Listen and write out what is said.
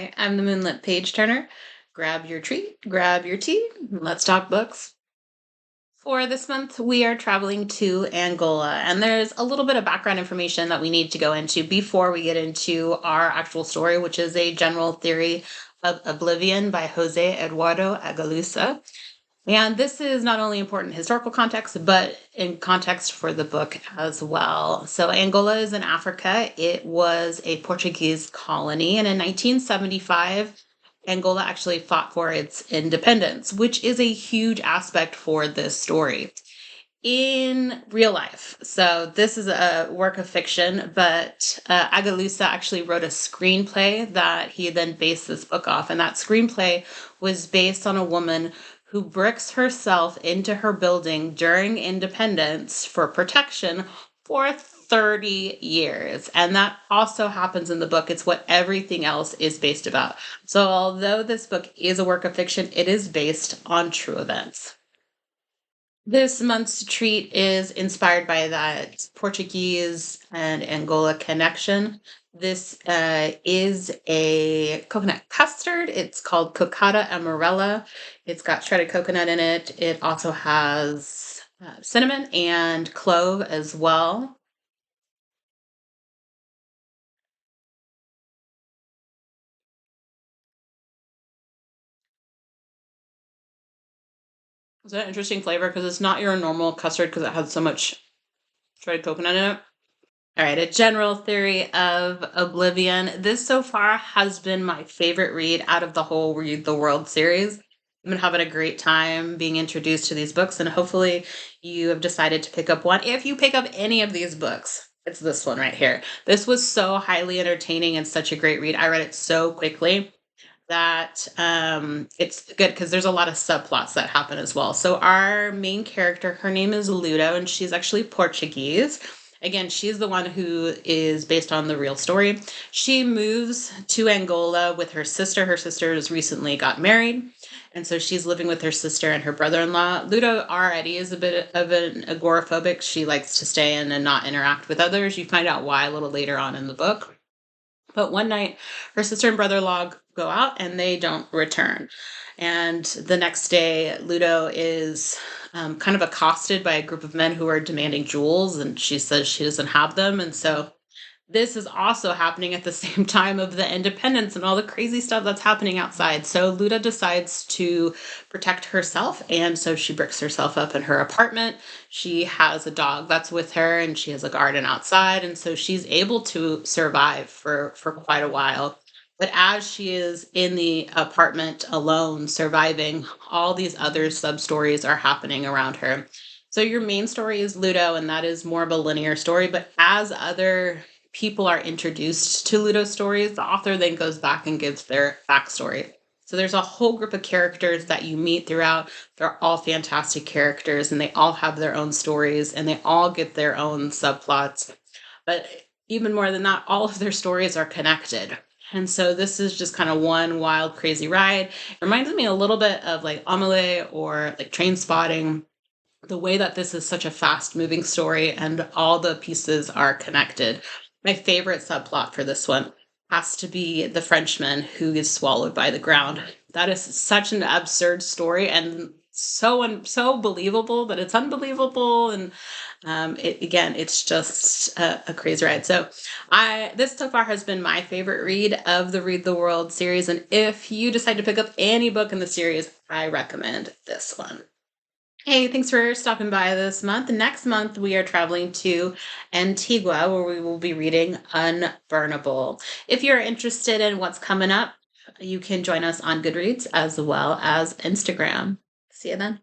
Hi, I'm the Moonlit Page Turner. Grab your treat, grab your tea, and let's talk books. For this month, we are traveling to Angola, and there's a little bit of background information that we need to go into before we get into our actual story, which is a general theory of Oblivion by José Eduardo Agualusa. And this is not only important in historical context, but in context for the book as well. So, Angola is in Africa. It was a Portuguese colony, and in 1975, Angola actually fought for its independence, which is a huge aspect for this story in real life. So this is a work of fiction, but Agalusa actually wrote a screenplay that he then based this book off. And that screenplay was based on a woman who bricks herself into her building during independence for protection for 30 years. And that also happens in the book. It's what everything else is based about. So although this book is a work of fiction, it is based on true events. This month's treat is inspired by that Portuguese and Angola connection. This is a coconut custard. It's called cocada amarela. It's got shredded coconut in it. It also has cinnamon and clove as well. It's an interesting flavor because it's not your normal custard because it has so much shredded coconut in it. All right, a general theory of Oblivion. This so far has been my favorite read out of the whole Read the World series. I've been having a great time being introduced to these books, and hopefully, you have decided to pick up one. If you pick up any of these books, it's this one right here. This was so highly entertaining and such a great read. I read it so quickly that it's good because there's a lot of subplots that happen as well. So our main character, her name is Ludo, and she's actually Portuguese. Again, she's the one who is based on the real story. She moves to Angola with her sister. Her sister has recently got married. And so she's living with her sister and her brother-in-law. Ludo already is a bit of an agoraphobic. She likes to stay in and not interact with others. You find out why a little later on in the book. But one night, her sister and brother in law go out and they don't return. And the next day, Ludo is kind of accosted by a group of men who are demanding jewels, and she says she doesn't have them. And so this is also happening at the same time of the independence and all the crazy stuff that's happening outside. So Luda decides to protect herself, and so she bricks herself up in her apartment. She has a dog that's with her, and she has a garden outside, and so she's able to survive for quite a while. But as she is in the apartment alone, surviving, all these other sub stories are happening around her. So your main story is Ludo, and that is more of a linear story. But as other people are introduced to Ludo's stories, the author then goes back and gives their backstory. So there's a whole group of characters that you meet throughout. They're all fantastic characters, and they all have their own stories, and they all get their own subplots. But even more than that, all of their stories are connected. And so this is just kind of one wild, crazy ride. It reminds me a little bit of like Amelie or like Train Spotting, the way that this is such a fast moving story and all the pieces are connected. My favorite subplot for this one has to be the Frenchman who is swallowed by the ground. That is such an absurd story and so believable that it's unbelievable. And it's just a crazy ride. So I this so far has been my favorite read of the Read the World series. And if you decide to pick up any book in the series, I recommend this one. Hey, thanks for stopping by this month. Next month, we are traveling to Antigua, where we will be reading Unburnable. If you're interested in what's coming up, you can join us on Goodreads as well as Instagram. See you then.